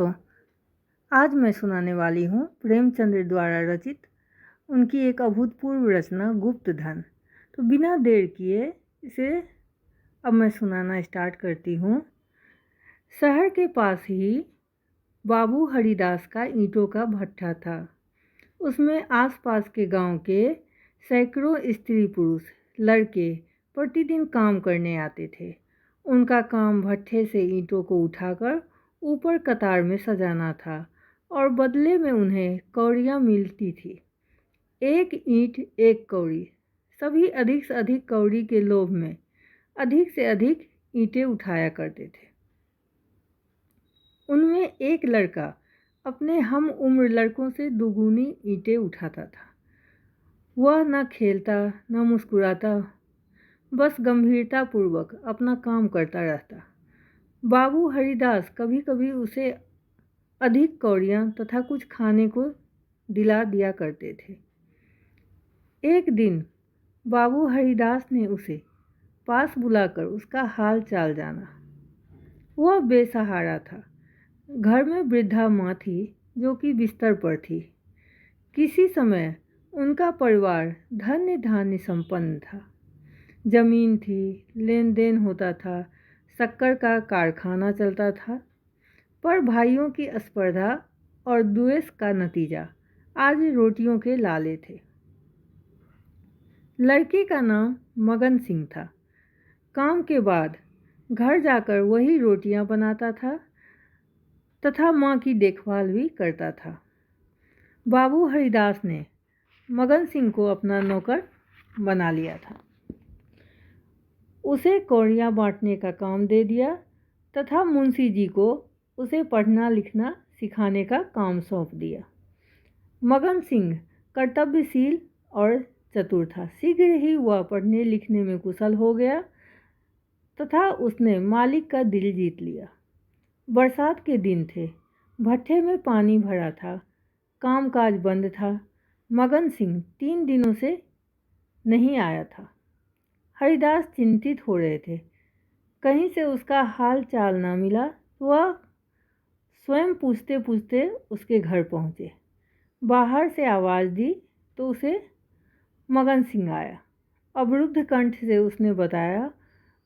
दोस्तों, आज मैं सुनाने वाली हूँ प्रेमचंद्र द्वारा रचित उनकी एक अभूतपूर्व रचना गुप्तधन। तो बिना देर किए इसे अब मैं सुनाना स्टार्ट करती हूँ। शहर के पास ही बाबू हरिदास का ईंटों का भट्ठा था। उसमें आसपास के गांव के सैकड़ों स्त्री पुरुष लड़के प्रतिदिन काम करने आते थे। उनका काम भट्ठे से ईंटों को उठाकर ऊपर कतार में सजाना था और बदले में उन्हें कौड़ियाँ मिलती थी। एक ईंट एक कौड़ी। सभी अधिक से अधिक कौड़ी के लोभ में अधिक से अधिक ईंटें उठाया करते थे। उनमें एक लड़का अपने हम उम्र लड़कों से दुगुनी ईंटें उठाता था। वह न खेलता न मुस्कुराता, बस गंभीरतापूर्वक अपना काम करता रहता। बाबू हरिदास कभी कभी उसे अधिक कौड़ियाँ तथा कुछ खाने को दिला दिया करते थे। एक दिन बाबू हरिदास ने उसे पास बुलाकर उसका हाल चाल जाना। वह बेसहारा था। घर में वृद्धा माँ थी जो कि बिस्तर पर थी। किसी समय उनका परिवार धन्य धान्य संपन्न था। जमीन थी, लेन देन होता था, शक्कर का कारखाना चलता था। पर भाइयों की स्पर्धा और द्वेष का नतीजा आज रोटियों के लाले थे। लड़के का नाम मगन सिंह था। काम के बाद घर जाकर वही रोटियां बनाता था तथा माँ की देखभाल भी करता था। बाबू हरिदास ने मगन सिंह को अपना नौकर बना लिया था। उसे कौड़ियाँ बांटने का काम दे दिया तथा मुंशी जी को उसे पढ़ना लिखना सिखाने का काम सौंप दिया। मगन सिंह कर्तव्यशील और चतुर था। शीघ्र ही वह पढ़ने लिखने में कुशल हो गया तथा उसने मालिक का दिल जीत लिया। बरसात के दिन थे। भट्ठे में पानी भरा था। कामकाज बंद था। मगन सिंह 3 दिनों से नहीं आया था। हरिदास चिंतित हो रहे थे। कहीं से उसका हाल चाल ना मिला। वह स्वयं पूछते पूछते उसके घर पहुँचे। बाहर से आवाज़ दी तो उसे मगन सिंह आया। अवरुद्ध कंठ से उसने बताया,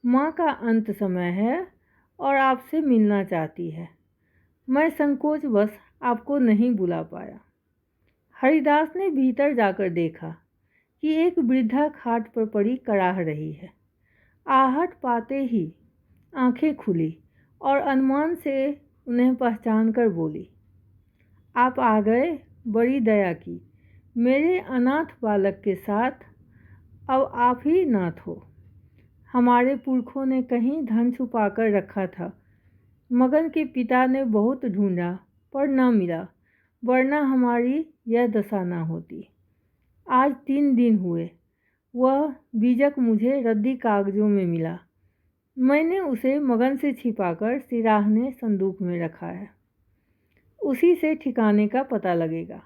माँ का अंत समय है और आपसे मिलना चाहती है। मैं संकोचवश आपको नहीं बुला पाया। हरिदास ने भीतर जाकर देखा कि एक वृद्धा खाट पर पड़ी कराह रही है। आहट पाते ही आंखें खुली और अनुमान से उन्हें पहचान कर बोली, आप आ गए, बड़ी दया की। मेरे अनाथ बालक के साथ अब आप ही नाथ हो। हमारे पुरखों ने कहीं धन छुपा कर रखा था। मगन के पिता ने बहुत ढूंढा पर न मिला, वरना हमारी यह दशा न होती। आज 3 दिन हुए। वह बीजक मुझे रद्दी कागजों में मिला। मैंने उसे मगन से छिपाकर सिराहने संदूक में रखा है। उसी से ठिकाने का पता लगेगा।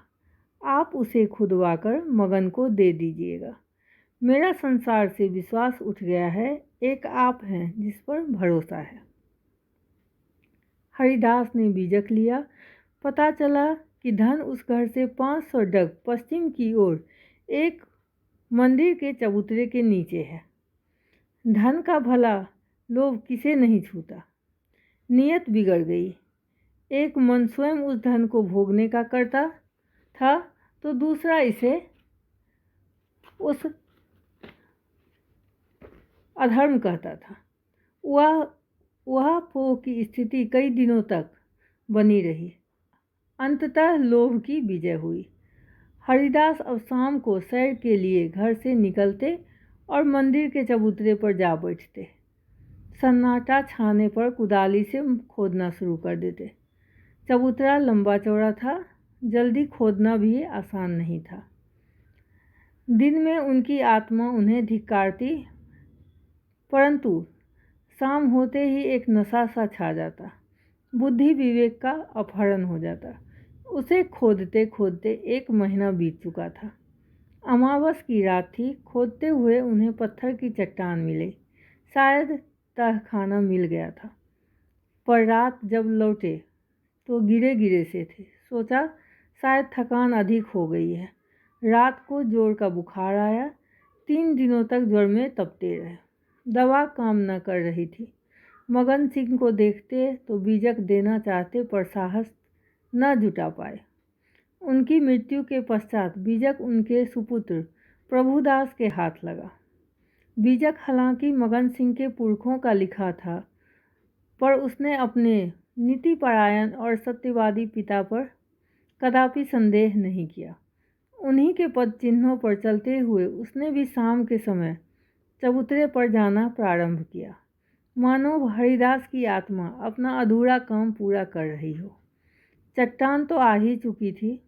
आप उसे खुदवाकर मगन को दे दीजिएगा। मेरा संसार से विश्वास उठ गया है। एक आप हैं जिस पर भरोसा है। हरिदास ने बीजक लिया। पता चला कि धन उस घर से 500 डग पश्चिम की ओर एक मंदिर के चबूतरे के नीचे है। धन का भला लोभ किसे नहीं छूता। नियत बिगड़ गई। एक मन स्वयं उस धन को भोगने का करता था तो दूसरा इसे उस अधर्म कहता था। वह पोह की स्थिति कई दिनों तक बनी रही। अंततः लोभ की विजय हुई। हरिदास अब शाम को सैर के लिए घर से निकलते और मंदिर के चबूतरे पर जा बैठते। सन्नाटा छाने पर कुदाली से खोदना शुरू कर देते। चबूतरा लंबा चौड़ा था। जल्दी खोदना भी आसान नहीं था। दिन में उनकी आत्मा उन्हें धिक्कारती, परंतु शाम होते ही एक नशा सा छा जाता। बुद्धि विवेक का अपहरण हो जाता। उसे खोदते खोदते 1 महीना बीत चुका था। अमावस की रात थी। खोदते हुए उन्हें पत्थर की चट्टान मिले। शायद तहखाना मिल गया था। पर रात जब लौटे तो गिरे गिरे से थे। सोचा शायद थकान अधिक हो गई है। रात को जोर का बुखार आया। 3 दिनों तक ज्वर में तपते रहे। दवा काम न कर रही थी। मगन सिंह को देखते तो बीजक देना चाहते पर साहस न जुटा पाए। उनकी मृत्यु के पश्चात बीजक उनके सुपुत्र प्रभुदास के हाथ लगा। बीजक हालांकि मगन सिंह के पुरखों का लिखा था, पर उसने अपने नीतिपरायण और सत्यवादी पिता पर कदापि संदेह नहीं किया। उन्हीं के पद चिन्हों पर चलते हुए उसने भी शाम के समय चबूतरे पर जाना प्रारंभ किया, मानो हरिदास की आत्मा अपना अधूरा काम पूरा कर रही हो। चट्टान तो आ ही चुकी थी।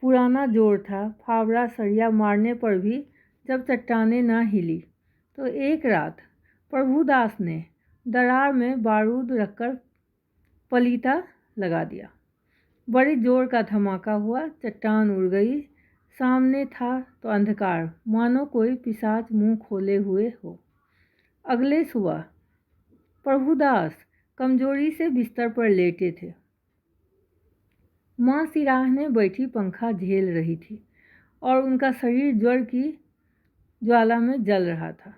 पुराना जोर था। फावड़ा सरिया मारने पर भी जब चट्टानें न हिली तो एक रात प्रभुदास ने दरार में बारूद रखकर पलीता लगा दिया। बड़ी जोर का धमाका हुआ। चट्टान उड़ गई। सामने था तो अंधकार, मानो कोई पिशाच मुंह खोले हुए हो। अगले सुबह प्रभुदास कमजोरी से बिस्तर पर लेटे थे। माँ सिराहने बैठी पंखा झेल रही थी और उनका शरीर ज्वर की ज्वाला में जल रहा था।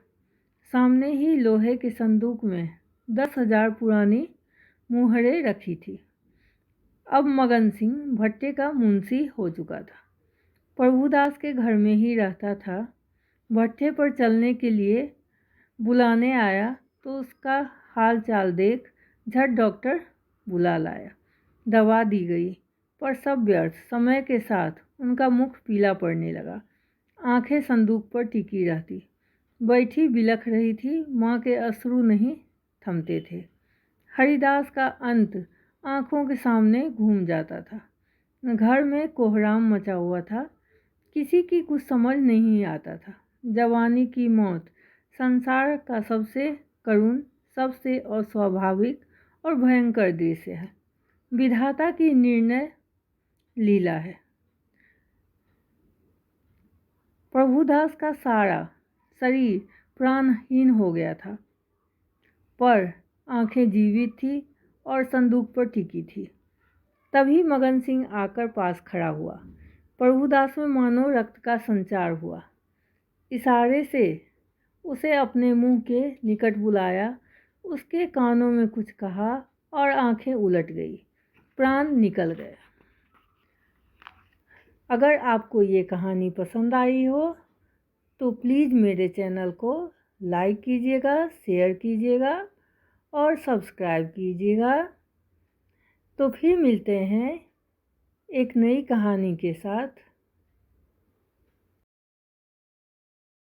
सामने ही लोहे के संदूक में 10,000 पुरानी मुहरें रखी थी। अब मगन सिंह भट्टे का मुंशी हो चुका था। प्रभुदास के घर में ही रहता था। भट्टे पर चलने के लिए बुलाने आया तो उसका हाल चाल देख झट डॉक्टर बुला लाया। दवा दी गई पर सब व्यर्थ। समय के साथ उनका मुख पीला पड़ने लगा। आंखें संदूक पर टिकी रहती। बैठी बिलख रही थी। माँ के अश्रु नहीं थमते थे। हरिदास का अंत आंखों के सामने घूम जाता था। घर में कोहराम मचा हुआ था। किसी की कुछ समझ नहीं आता था। जवानी की मौत संसार का सबसे करुण, सबसे अस्वाभाविक और भयंकर दृश्य है। विधाता की निर्णय लीला है। प्रभुदास का सारा शरीर प्राणहीन हो गया था, पर आंखें जीवित थी और संदूक पर टिकी थी। तभी मगन सिंह आकर पास खड़ा हुआ। प्रभुदास में मानो रक्त का संचार हुआ। इशारे से उसे अपने मुंह के निकट बुलाया। उसके कानों में कुछ कहा और आंखें उलट गई। प्राण निकल गए। अगर आपको ये कहानी पसंद आई हो तो प्लीज़ मेरे चैनल को लाइक कीजिएगा, शेयर कीजिएगा और सब्सक्राइब कीजिएगा। तो फिर मिलते हैं एक नई कहानी के साथ।